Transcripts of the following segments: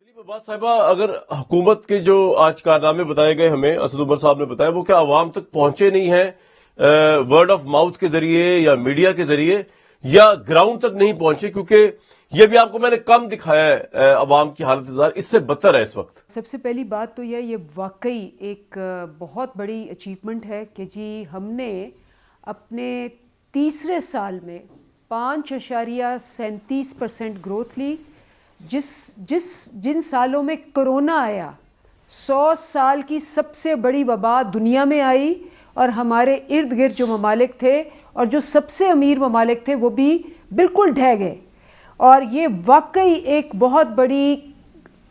अब्बास साहिबा, अगर हुकूमत के जो आज कारनामे बताए गए हमें असद उमर साहब ने बताया, वो क्या आवाम तक पहुंचे नहीं हैं वर्ड ऑफ माउथ के जरिए या मीडिया के जरिए, या ग्राउंड तक नहीं पहुंचे? क्योंकि ये भी आपको मैंने कम दिखाया है अवाम की हालत जार, इससे बदतर है इस वक्त। सबसे पहली बात तो ये वाकई एक बहुत बड़ी अचीवमेंट है कि जी हमने अपने तीसरे साल में 5.37% ग्रोथ ली। जिन सालों में कोरोना आया, 100 साल की सबसे बड़ी वबा दुनिया में आई, और हमारे इर्द गिर्द जो ममालिक थे और जो सबसे अमीर ममालिक थे वो भी बिल्कुल ढह गए। और ये वाकई एक बहुत बड़ी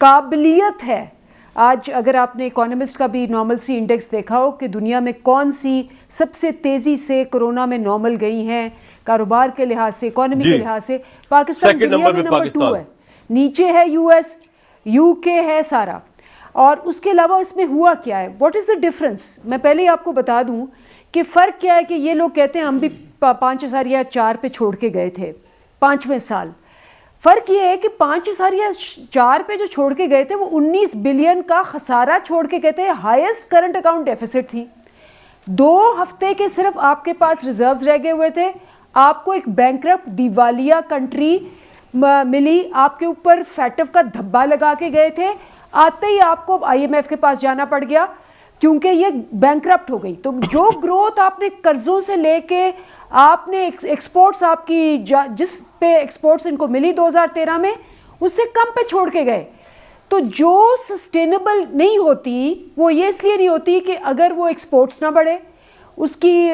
काबिलियत है। आज अगर आपने इकोनॉमिस्ट का भी नॉर्मलसी इंडेक्स देखा हो कि दुनिया में कौन सी सबसे तेज़ी से कोरोना में नॉर्मल गई हैं कारोबार के लिहाज से, इकोनॉमी के लिहाज से, पाकिस्तान दुनिया में नंबर 2 है। नीचे है यूएस, यूके है सारा। और उसके अलावा इसमें हुआ क्या है, व्हाट इज़ द डिफरेंस? मैं पहले ही आपको बता दूं कि फ़र्क क्या है कि ये लोग कहते हैं हम भी 5.4 पे छोड़ के गए थे 5वें साल। फ़र्क ये है कि 5.4 पे जो छोड़ के गए थे वो 19 बिलियन का खसारा छोड़ के गए थे। हाईएस्ट करंट अकाउंट डेफिसिट थी। 2 हफ्ते के सिर्फ आपके पास रिजर्व्स रह गए हुए थे। आपको एक बैंकरप्ट दिवालिया कंट्री मिली, आपके ऊपर फैटफ का धब्बा लगा के गए थे। आते ही आपको आईएमएफ के पास जाना पड़ गया क्योंकि ये बैंकरप्ट हो गई। तो जो ग्रोथ आपने कर्जों से लेके आपने एक्सपोर्ट्स आपकी जिस पे एक्सपोर्ट्स इनको मिली 2013 में, उससे कम पे छोड़ के गए। तो जो सस्टेनेबल नहीं होती वो ये इसलिए नहीं होती कि अगर वो एक्सपोर्ट्स ना बढ़े, उसकी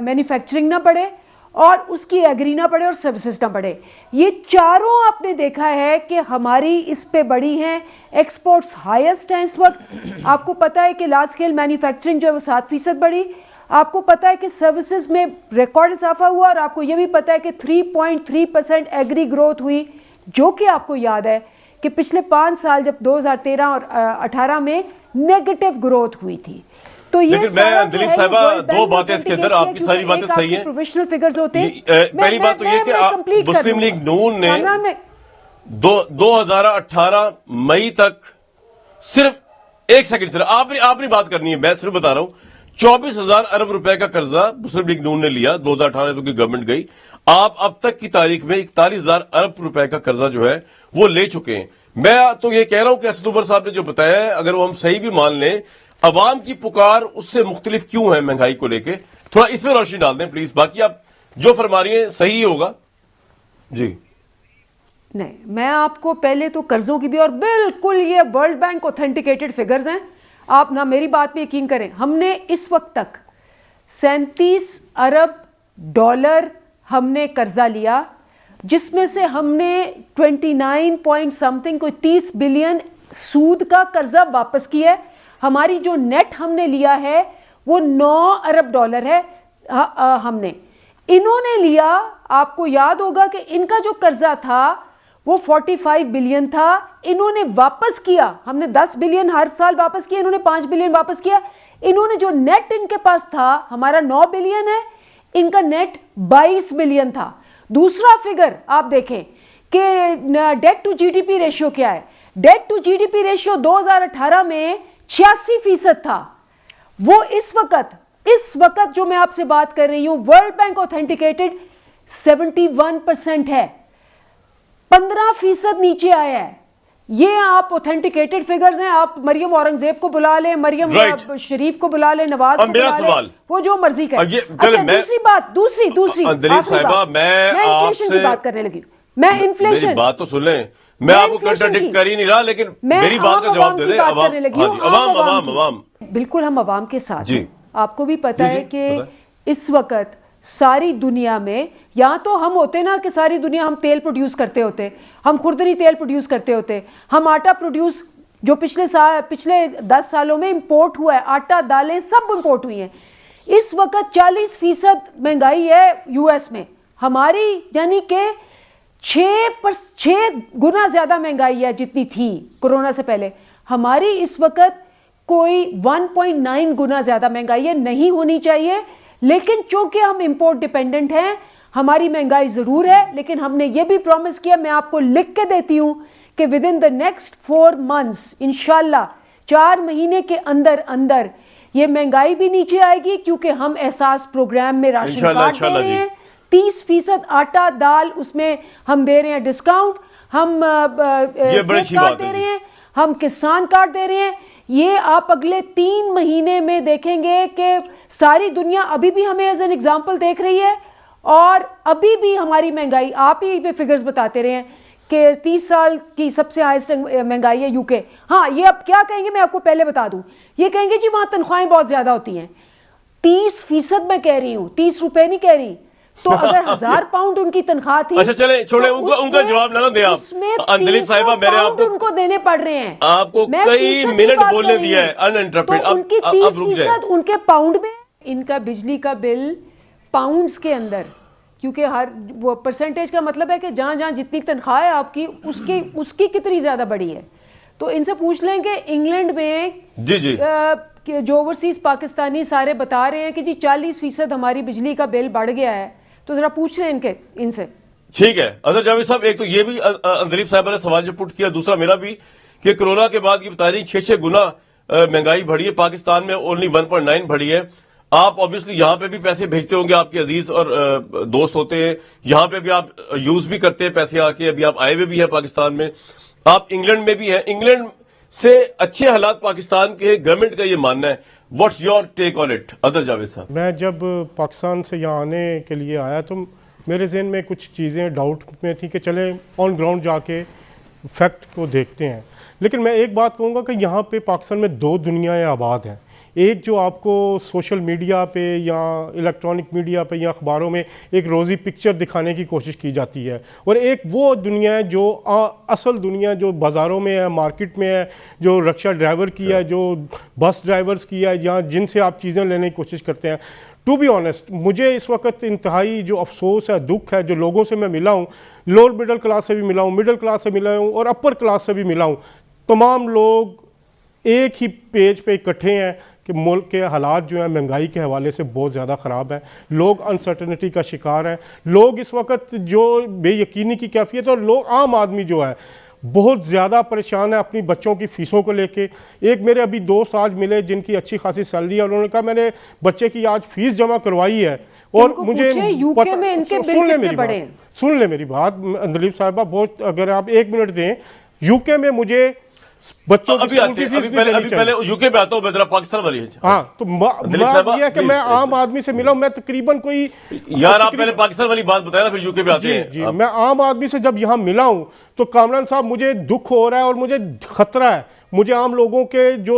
मैन्युफैक्चरिंग ना बढ़े और उसकी एग्री ना बढ़े और सर्विसेज ना बढ़े। ये चारों आपने देखा है कि हमारी इस पे बढ़ी हैं। एक्सपोर्ट्स हाईएस्ट हैं इस वक्त। आपको पता है कि लार्ज स्केल मैन्युफैक्चरिंग जो है वो 7% बढ़ी। आपको पता है कि सर्विसेज में रिकॉर्ड इजाफा हुआ, और आपको ये भी पता है कि 3.3% एग्री ग्रोथ हुई, जो कि आपको याद है कि पिछले 5 साल जब 2013 और 18 में नेगेटिव ग्रोथ हुई थी। तो ये लेकिन मैं दिलीप साहिबा, 2 बातें इसके अंदर, आपकी सारी बातें सही हैं। प्रोविजनल फिगर्स होते हैं। पहली बात तो ये कि मुस्लिम लीग नून ने 2018 मई तक सिर्फ 1 सेकंड सिर्फ आपने बात करनी है, मैं सिर्फ बता रहा हूं, 24,000 अरब रुपए का कर्जा मुस्लिम लीग नून ने लिया 2018 तो की गवर्नमेंट गई। आप अब तक की तारीख में 41,000 अरब रुपए का कर्जा जो है वो ले चुके हैं। मैं तो ये कह रहा हूं कि असद उमर साहब ने जो बताया है, अगर वो हम सही भी मान लें, अवाम की पुकार उससे मुख्तलिफ क्यों है महंगाई को लेके? थोड़ा इसमें रोशनी डाल दें प्लीज। बाकी आप जो फरमा रही हैं सही होगा जी। नहीं, मैं आपको पहले तो कर्जों की भी, और बिल्कुल ये वर्ल्ड बैंक ऑथेंटिकेटेड फिगर्स हैं, आप ना मेरी बात पे यकीन करें। हमने इस वक्त तक 37 अरब डॉलर हमने कर्जा लिया, जिसमें से हमने 29 पॉइंट समथिंग कोई 30 बिलियन सूद का कर्जा वापस किया है। हमारी जो नेट हमने लिया है वो 9 अरब डॉलर है। हमने इन्होंने लिया, आपको याद होगा कि इनका जो कर्जा था वो 45 बिलियन था, इन्होंने वापस किया, हमने 10 बिलियन हर साल वापस किया, इन्होंने 5 बिलियन वापस किया। इन्होंने जो नेट इनके पास था, हमारा 9 बिलियन है, इनका नेट 22 बिलियन था। दूसरा फिगर आप देखें कि डेट टू जीडीपी रेशियो क्या है। डेट टू जीडीपी रेशियो 2018 में 86% था। वो इस वक्त जो मैं आपसे बात कर रही हूं, वर्ल्ड बैंक ऑथेंटिकेटेड 71% है, 15% नीचे आया है। ये आप ऑथेंटिकेटेड फिगर्स हैं। आप मरियम औरंगजेब को बुला लें, मरियम शरीफ को बुला लें, नवाज को बुला लें, वो जो मर्जी करें। अच्छा, दूसरी बात, दूसरी दिलीप साहिबा, मैं इन्फ्लेशन की बात करने लगी। मैं इन्फ्लेशन, मेरी बात तो सुन लें, मैं आपको कंट्राडिक्ट कर ही नहीं रहा, लेकिन मेरी बात का जवाब दे दें। अवाम, बिल्कुल हम अवाम के साथ जी। आपको भी पता है कि इस वक्त सारी दुनिया में, या तो हम होते ना कि सारी दुनिया हम तेल प्रोड्यूस करते होते, हम खुरदरी तेल प्रोड्यूस करते होते, हम आटा प्रोड्यूस, जो पिछले 10 सालों में इंपोर्ट हुआ है, आटा दालें सब इंपोर्ट हुई हैं। इस वक्त 40% महंगाई है यूएस में, हमारी यानी कि 6 गुना ज्यादा महंगाई है जितनी थी कोरोना से पहले। हमारी इस वक्त कोई 1.9 गुना ज्यादा महंगाई है, नहीं होनी चाहिए, लेकिन चूंकि हम इंपोर्ट डिपेंडेंट हैं, हमारी महंगाई जरूर है। लेकिन हमने ये भी प्रॉमिस किया, मैं आपको लिख के देती हूं कि with in the next 4 months इंशाल्लाह 4 महीने के अंदर अंदर ये महंगाई भी नीचे आएगी, क्योंकि हम एहसास प्रोग्राम में राशन कार्ड दे रहे हैं, 30% आटा दाल उसमें हम दे रहे हैं डिस्काउंट, हम सेफ कार्ड दे रहे हैं, हम किसान कार्ड दे रहे हैं। ये आप अगले 3 महीने में देखेंगे कि सारी दुनिया अभी भी हमें एज एन एग्जाम्पल देख रही है, और अभी भी हमारी महंगाई, आप ही ये फिगर्स बताते रहे हैं कि 30 साल की सबसे हाईएस्ट महंगाई है यूके। हाँ, ये अब क्या कहेंगे मैं आपको पहले बता दूं, ये कहेंगे जी वहां तनख्वाहें बहुत ज्यादा होती हैं। 30% मैं कह रही हूं, 30 रुपए नहीं कह रही। तो अगर 1000 पाउंड उनकी तनख्वाह थी, अच्छा चले छोड़े, उनका जवाब ना दें आप। अंजलि साहिबा, मैंने आपको उनको देने पड़ रहे हैं, आपको कई मिनट बोलने दिया है अनइंटरप्टेड। तो उनकी 30% उनके पाउंड में, इनका बिजली का बिल पाउंड्स के अंदर, क्योंकि हर वो परसेंटेज का मतलब है कि जहां जहां जितनी तनख्वाह है आपकी, उसकी कितनी ज्यादा बड़ी है। तो इनसे पूछ लें कि इंग्लैंड में जी जो ओवरसीज पाकिस्तानी सारे बता रहे हैं कि जी 40% हमारी बिजली का बिल बढ़ गया है, तो जरा पूछ लें इनसे। ठीक है अजहर जावेद साहब, एक तो ये भी अंदलीफ साहब ने सवाल जो पुट किया, दूसरा मेरा भी कि कोरोना के बाद की बता रही 6 गुना महंगाई बढ़ी है, पाकिस्तान में ओनली 1.9 बढ़ी है। आप ऑब्वियसली यहां पे भी पैसे भेजते होंगे, आपके अजीज और दोस्त होते हैं, यहां पे भी आप यूज भी करते हैं पैसे आके, अभी आप आए हुए भी हैं पाकिस्तान में, आप इंग्लैंड में भी हैं, इंग्लैंड से अच्छे हालात पाकिस्तान के गवर्नमेंट का ये मानना है। What's your take on it other Javed sahab? मैं जब पाकिस्तान से यहाँ आने के लिए आया तो मेरे जहन में कुछ चीज़ें डाउट में थी कि चले ऑन ग्राउंड जाके फैक्ट को देखते हैं। लेकिन मैं एक बात कहूँगा कि यहाँ पे पाकिस्तान में 2 दुनियाएं आबाद हैं। एक जो आपको सोशल मीडिया पे या इलेक्ट्रॉनिक मीडिया पे या अखबारों में एक रोज़ी पिक्चर दिखाने की कोशिश की जाती है, और एक वो दुनिया है जो असल दुनिया जो बाज़ारों में है, मार्केट में है, जो रिक्शा ड्राइवर की है, जो बस ड्राइवर्स की है, जहाँ जिनसे आप चीज़ें लेने की कोशिश करते हैं। टू बी ऑनेस्ट, मुझे इस वक्त इंतहाई जो अफसोस है, दुख है, जो लोगों से मैं मिला हूँ, लोअर मिडिल क्लास से भी मिला हूँ, मिडिल क्लास से मिला हूँ और अपर क्लास से भी मिला हूँ, तमाम लोग एक ही पेज पे इकट्ठे हैं कि मुल्क के हालात जो हैं महंगाई के हवाले से बहुत ज़्यादा ख़राब है। लोग अनसर्टनिटी का शिकार हैं, लोग इस वक्त जो बेयकीनी की कैफियत है, और लोग आम आदमी जो है बहुत ज़्यादा परेशान है अपनी बच्चों की फ़ीसों को लेके। एक मेरे अभी दोस्त आज मिले जिनकी अच्छी खासी सैलरी है, उन्होंने कहा मैंने बच्चे की आज फ़ीस जमा करवाई है, और मुझे यूके में इनके बिल कितने बड़े हैं? सुन ले मेरी बात अंदलीफ साहिबा, बहुत अगर आप 1 मिनट दें। यूके में मुझे बच्चों की स्कूल की फीस नहीं देनी चाहिए। पहले यूके पे आता हूं, मैं पाकिस्तान वाली है। हाँ, तो ये है कि मैं आम आदमी से मिला हूं, मैं तकरीबन कोई यार आप पहले पाकिस्तान वाली बात बताया ना, फिर यूके पे आते हैं। जी, मैं आम आदमी से जब यहाँ मिला हूं तो कामरान साहब मुझे दुख हो रहा है और मुझे खतरा है। मुझे आम लोगों के जो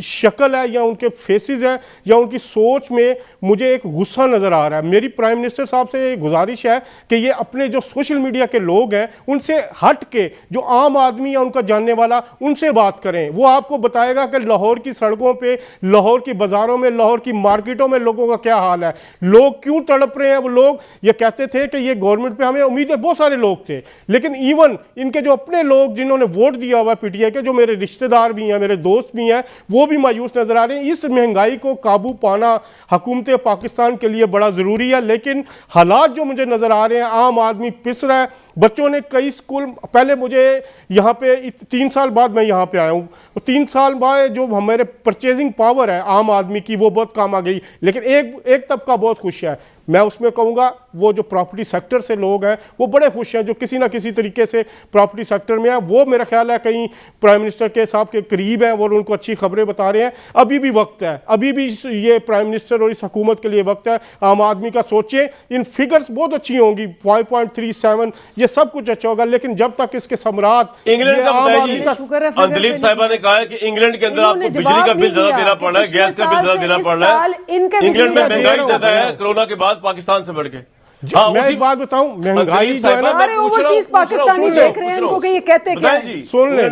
शक्ल है या उनके फेसेस है या उनकी सोच में मुझे एक गुस्सा नज़र आ रहा है। मेरी प्राइम मिनिस्टर साहब से गुजारिश है कि ये अपने जो सोशल मीडिया के लोग हैं उनसे हट के जो आम आदमी या उनका जानने वाला, उनसे बात करें। वो आपको बताएगा कि लाहौर की सड़कों पे, लाहौर की बाज़ारों में, लाहौर की मार्केटों में लोगों का क्या हाल है, लोग क्यों तड़प रहे हैं। वो लोग ये कहते थे कि ये गवर्नमेंट पे हमें उम्मीद है, बहुत सारे लोग थे, लेकिन इवन इनके जो अपने लोग जिन्होंने वोट दिया हुआ पीटीआई के, जो मेरे रिश्तेदार भी हैं, मेरे दोस्त भी हैं, वो भी मायूस नजर आ रहे हैं। इस महंगाई को काबू पाना हुकूमत पाकिस्तान के लिए बड़ा ज़रूरी है, लेकिन हालात जो मुझे नज़र आ रहे हैं, आम आदमी पिस रहा है। बच्चों ने कई स्कूल, पहले मुझे यहाँ पे 3 साल बाद मैं यहाँ पे आया हूँ, 3 साल बाद जो हमारे परचेजिंग पावर है आम आदमी की वो बहुत काम आ गई, लेकिन एक तबका बहुत खुश है। मैं उसमें कहूँगा वो जो प्रॉपर्टी सेक्टर से लोग हैं वो बड़े खुश हैं, जो किसी ना किसी तरीके से प्रॉपर्टी सेक्टर में है। वो मेरा ख्याल है कहीं प्राइम मिनिस्टर के साहब के करीब हैं, वो उनको अच्छी खबरें बता रहे हैं। अभी भी वक्त है, अभी भी ये प्राइम मिनिस्टर और इस हुकूमत के लिए वक्त है। आम आदमी का सोचें, इन फिगर्स बहुत अच्छी होंगी, 5.37, ये सब कुछ अच्छा होगा, लेकिन जब तक इसके सम्राट इंग्लैंड का अंजलीफ साहिबा ने कहा है कि इंग्लैंड के अंदर आपको बिजली का बिल ज्यादा देना पड़ रहा है, गैस का बिल ज्यादा देना पड़ रहा है, इंग्लैंड में महंगाई ज्यादा है कोरोना के बाद पाकिस्तान से बढ़ के। मैं एक बात बताऊं, महंगाई जो है ना, ओवरसीज पाकिस्तानी देख रहे हैं इनको कि ये कहते क्या है। सुन ले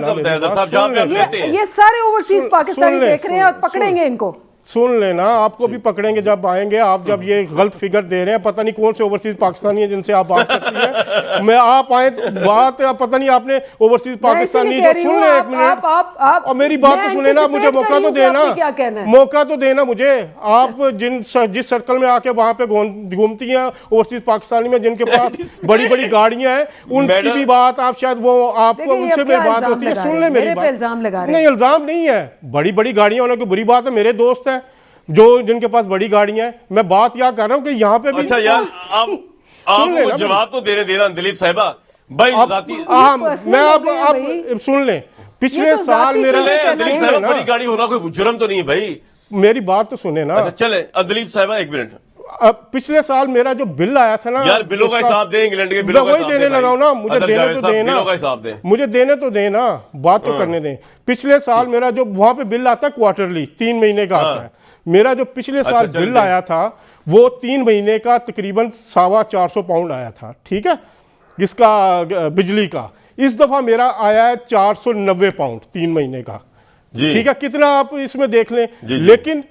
ये सारे ओवरसीज पाकिस्तानी देख रहे हैं और पकड़ेंगे इनको। सुन लेना, आपको भी पकड़ेंगे जब आएंगे आप, जब ये गलत फिगर दे रहे हैं। पता नहीं कौन से ओवरसीज पाकिस्तानी है जिनसे आप बात करती हैं। मैं आप आए बात, पता नहीं आपने ओवरसीज पाकिस्तानी जो, सुन ले एक मिनट, और मेरी बात तो सुने ना, मुझे मौका तो देना, मौका तो देना मुझे। आप जिस सर्कल में आके वहां पे घूमती हैं ओवरसीज पाकिस्तानी में, जिनके पास बड़ी बड़ी गाड़ियां हैं, उनकी भी बात आप शायद, वो आपको उनसे मेरी बात होती है। सुन ले मेरी बात, नहीं इल्जाम नहीं है, बड़ी बड़ी गाड़ियां होने की बुरी बात है। मेरे दोस्त हैं जो जिनके पास बड़ी गाड़ियां हैं, मैं बात क्या कर रहा हूं कि यहाँ पे भी। अच्छा यार, आप जवाब तो देना दिलीप साहिबा भाई, मैं आप सुन लें, पिछले साल मेरा, दिलीप साहिबा बड़ी गाड़ी होना कोई जुर्म तो नहीं है भाई, मेरी बात तो सुने ना। अच्छा चले दिलीप साहिबा एक मिनट, अब पिछले साल मेरा जो बिल आया था ना यार, बिलों का हिसाब दे, इंग्लैंड के बिलों का वही देने लगाओ ना, मुझे देने तो देना, बिलों का हिसाब दे, मुझे देने तो देना, बात तो करने दें। पिछले साल मेरा जो वहां पे बिल आता है क्वार्टरली, 3 महीने का आता है। मेरा जो पिछले साल बिल आया था वो 3 महीने का तकरीबन 450 पाउंड आया था, ठीक है, इसका बिजली का। इस दफा मेरा आया है 490 पाउंड 3 महीने का, ठीक है, कितना आप इसमें देख लें। लेकिन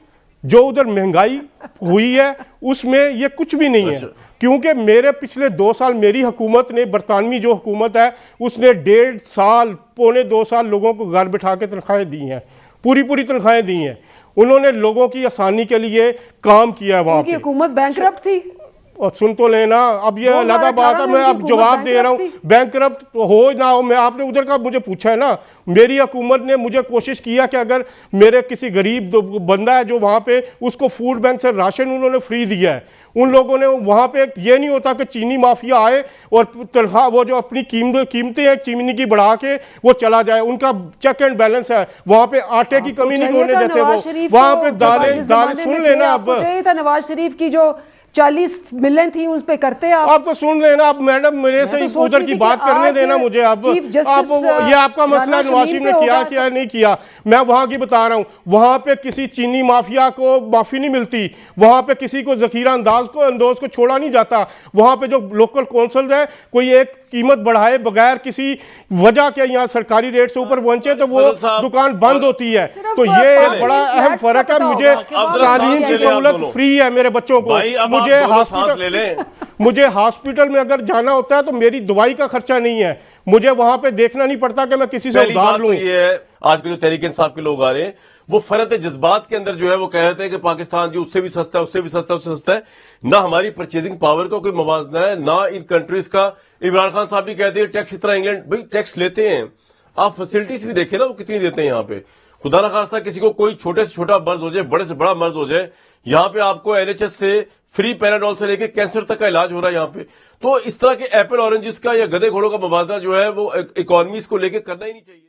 जो उधर महंगाई हुई है उसमें ये कुछ भी नहीं है, क्योंकि मेरे पिछले 2 साल मेरी हुकूमत ने, बरतानवी जो हुकूमत है, उसने 1.5 साल, पौने 2 साल लोगों को घर बिठा के तनख्वाहें दी हैं, पूरी तनख्वाहें दी हैं। उन्होंने लोगों की आसानी के लिए काम किया वहां पे। हुकूमत बैंकरप्ट थी, और सुन तो लेना, अब ये अलग बात है, मैं अब जवाब दे रहा हूँ। बैंकरप्ट हो ना हो, मैं, आपने उधर का मुझे पूछा है ना, मेरी हुकूमत ने मुझे कोशिश किया कि अगर मेरे किसी गरीब बंदा है जो वहाँ पे, उसको फूड बैंक से राशन उन्होंने फ्री दिया है। उन लोगों ने वहाँ पे, ये नहीं होता कि चीनी माफिया आए और तनख्वाह वो जो अपनी कीमतें हैं चीनी की बढ़ा के वो चला जाए। उनका चेक एंड बैलेंस है, वहाँ पे आटे की कमी नहीं होने देते वो, वहाँ पे दालें, सुन लेना, अब नवाज शरीफ की जो 40 मिलियन थी उस पे करते आप तो सुन लेना। अब मैडम मेरे से उधर की बात करने देना मुझे। अब आप ये आपका मसला नवाज शरीफ ने किया नहीं किया, मैं वहां की बता रहा हूं। वहां पे किसी चीनी माफिया को माफी नहीं मिलती, वहां पे किसी को जखीरा अंदाज को छोड़ा नहीं जाता। वहां पे जो लोकल कौंसल है, कोई एक कीमत बढ़ाए बगैर किसी वजह के यहाँ सरकारी रेट से ऊपर पहुंचे तो वो दुकान बंद होती है। तो ये एक बड़ा अहम फर्क है। मुझे तालीम की सहूलत फ्री है मेरे बच्चों को, मुझे हॉस्पिटल में अगर जाना होता है तो मेरी दवाई का खर्चा नहीं है, मुझे वहां पे देखना नहीं पड़ता कि मैं किसी से उधार लूं। ये है आज के जो तहरीक इंसाफ के लोग आ रहे हैं, वो फरत जज्बात के अंदर जो है वो कह रहे थे कि पाकिस्तान जी उससे भी सस्ता है, उससे भी सस्ता, उससे सस्ता है। ना हमारी परचेजिंग पावर का कोई मवाजना है, ना इन कंट्रीज का। इमरान खान साहब भी कहते हैं टैक्स इतना, इंग्लैंड भाई टैक्स लेते हैं, आप फैसिलिटीज भी देखें ना वो कितनी देते हैं यहाँ पे। खुदा ना खास्ता किसी को कोई छोटे से छोटा मर्ज हो जाए, बड़े से बड़ा मर्ज हो जाए, यहाँ पे आपको NHS से फ्री पैराडोल से लेके कैंसर तक का इलाज हो रहा है यहाँ पे। तो इस तरह के एप्पल ऑरेंजेस का या गधे घोड़ों का मवाजना जो है वो इकोनॉमीज को लेके करना ही नहीं चाहिए।